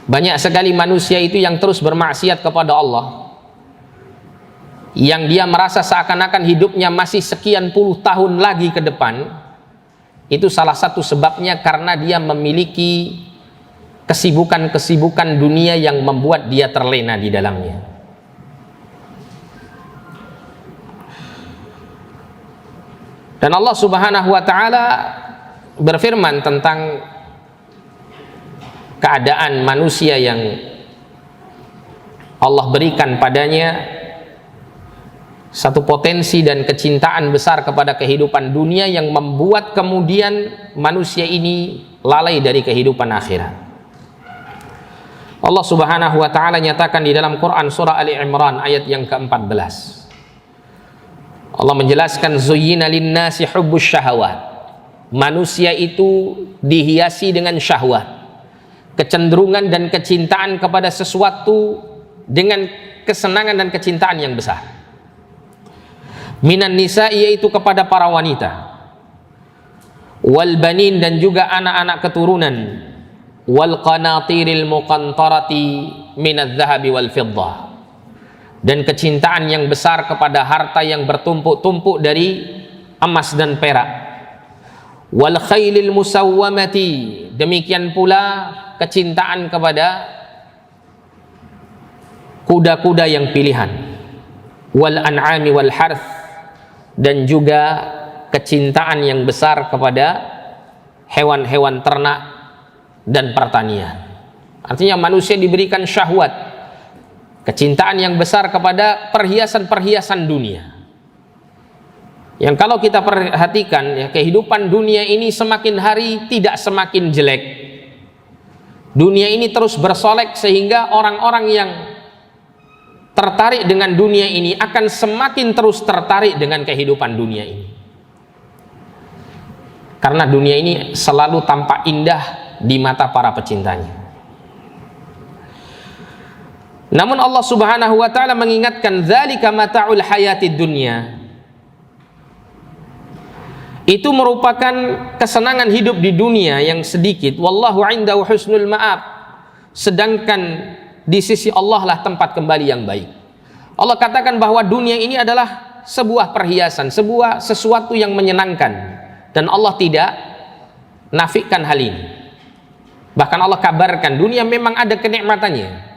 Banyak sekali manusia itu yang terus bermaksiat kepada Allah, yang dia merasa seakan-akan hidupnya masih sekian puluh tahun lagi ke depan. Itu salah satu sebabnya karena dia memiliki kesibukan-kesibukan dunia yang membuat dia terlena di dalamnya. Dan Allah Subhanahu wa ta'ala berfirman tentang keadaan manusia yang Allah berikan padanya satu potensi dan kecintaan besar kepada kehidupan dunia yang membuat kemudian manusia ini lalai dari kehidupan akhirat. Allah Subhanahu wa ta'ala nyatakan di dalam Quran surah Ali Imran ayat yang ke-14. Allah menjelaskan zuyyina linnasi hubbus syahawat. Manusia itu dihiasi dengan syahwat, kecenderungan dan kecintaan kepada sesuatu dengan kesenangan dan kecintaan yang besar. Minan nisa, yaitu kepada para wanita, wal banin, dan juga anak-anak keturunan, wal qanatiril muqantarati minadz zahabi wal fiddah, dan kecintaan yang besar kepada harta yang bertumpuk-tumpuk dari emas dan perak, wal khailil musawwamati, demikian pula kecintaan kepada kuda-kuda yang pilihan, wal an'ami wal harth, dan juga kecintaan yang besar kepada hewan-hewan ternak dan pertanian. Artinya manusia diberikan syahwat, kecintaan yang besar kepada perhiasan-perhiasan dunia, yang kalau kita perhatikan ya, kehidupan dunia ini semakin hari tidak semakin jelek. Dunia ini terus bersolek sehingga orang-orang yang tertarik dengan dunia ini akan semakin terus tertarik dengan kehidupan dunia ini, karena dunia ini selalu tampak indah di mata para pecintanya. Namun Allah Subhanahu wa ta'ala mengingatkan, dzalika mata'ul hayatid dunya, itu merupakan kesenangan hidup di dunia yang sedikit. Wallahu indahu husnul ma'ab, sedangkan di sisi Allah lah tempat kembali yang baik. Allah katakan bahwa dunia ini adalah sebuah perhiasan, sesuatu yang menyenangkan, dan Allah tidak nafikan hal ini. Bahkan Allah kabarkan dunia memang ada kenikmatannya,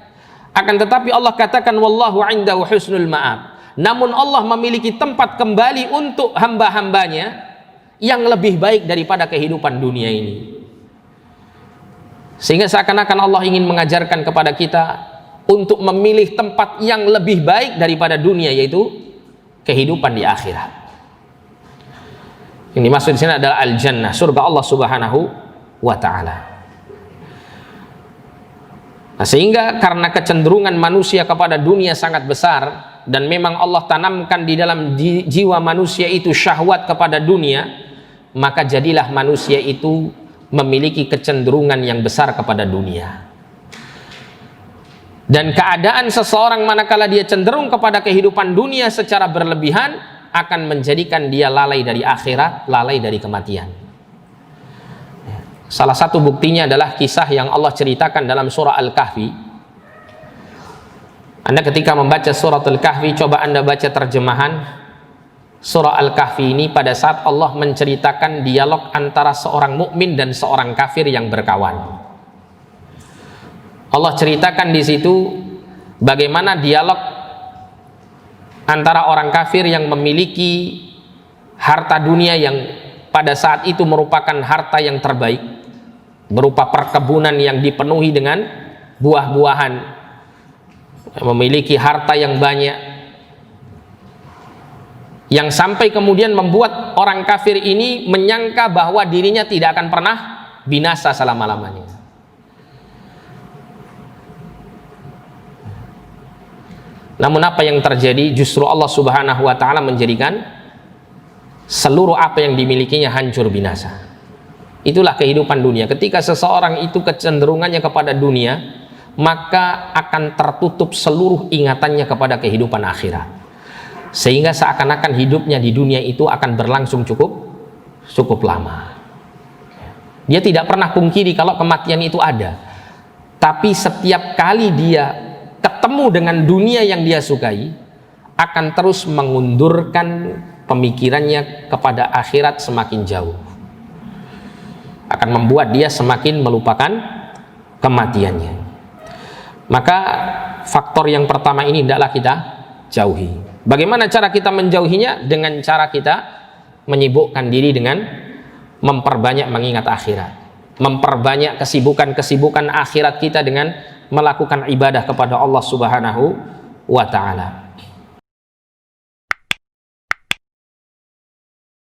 akan tetapi Allah katakan wallahu indahu husnul ma'ab, namun Allah memiliki tempat kembali untuk hamba-hambanya yang lebih baik daripada kehidupan dunia ini. Sehingga seakan-akan Allah ingin mengajarkan kepada kita untuk memilih tempat yang lebih baik daripada dunia, yaitu kehidupan di akhirat. Yang dimaksud di sini adalah al-jannah, surga Allah Subhanahu wa ta'ala. Nah, sehingga karena kecenderungan manusia kepada dunia sangat besar, dan memang Allah tanamkan di dalam jiwa manusia itu syahwat kepada dunia, maka jadilah manusia itu memiliki kecenderungan yang besar kepada dunia. Dan keadaan seseorang manakala dia cenderung kepada kehidupan dunia secara berlebihan akan menjadikan dia lalai dari akhirat, lalai dari kematian. Salah satu buktinya adalah kisah yang Allah ceritakan dalam surah Al-Kahfi. Anda ketika membaca surah Al-Kahfi, coba Anda baca terjemahan surah Al-Kahfi ini pada saat Allah menceritakan dialog antara seorang mukmin dan seorang kafir yang berkawan. Allah ceritakan di situ bagaimana dialog antara orang kafir yang memiliki harta dunia yang pada saat itu merupakan harta yang terbaik, berupa perkebunan yang dipenuhi dengan buah-buahan, memiliki harta yang banyak, yang sampai kemudian membuat orang kafir ini menyangka bahwa dirinya tidak akan pernah binasa selama-lamanya. Namun apa yang terjadi? Justru Allah Subhanahu wa ta'ala menjadikan seluruh apa yang dimilikinya hancur binasa. Itulah kehidupan dunia. Ketika seseorang itu kecenderungannya kepada dunia, maka akan tertutup seluruh ingatannya kepada kehidupan akhirat, sehingga seakan-akan hidupnya di dunia itu akan berlangsung cukup lama. Dia tidak pernah pungkiri kalau kematian itu ada, tapi setiap kali dia ketemu dengan dunia yang dia sukai, akan terus mengundurkan pemikirannya kepada akhirat semakin jauh, akan membuat dia semakin melupakan kematiannya. Maka faktor yang pertama ini hendaklah kita jauhi. Bagaimana cara kita menjauhinya? Dengan cara kita menyibukkan diri dengan memperbanyak mengingat akhirat, memperbanyak kesibukan-kesibukan akhirat kita dengan melakukan ibadah kepada Allah Subhanahu wa ta'ala.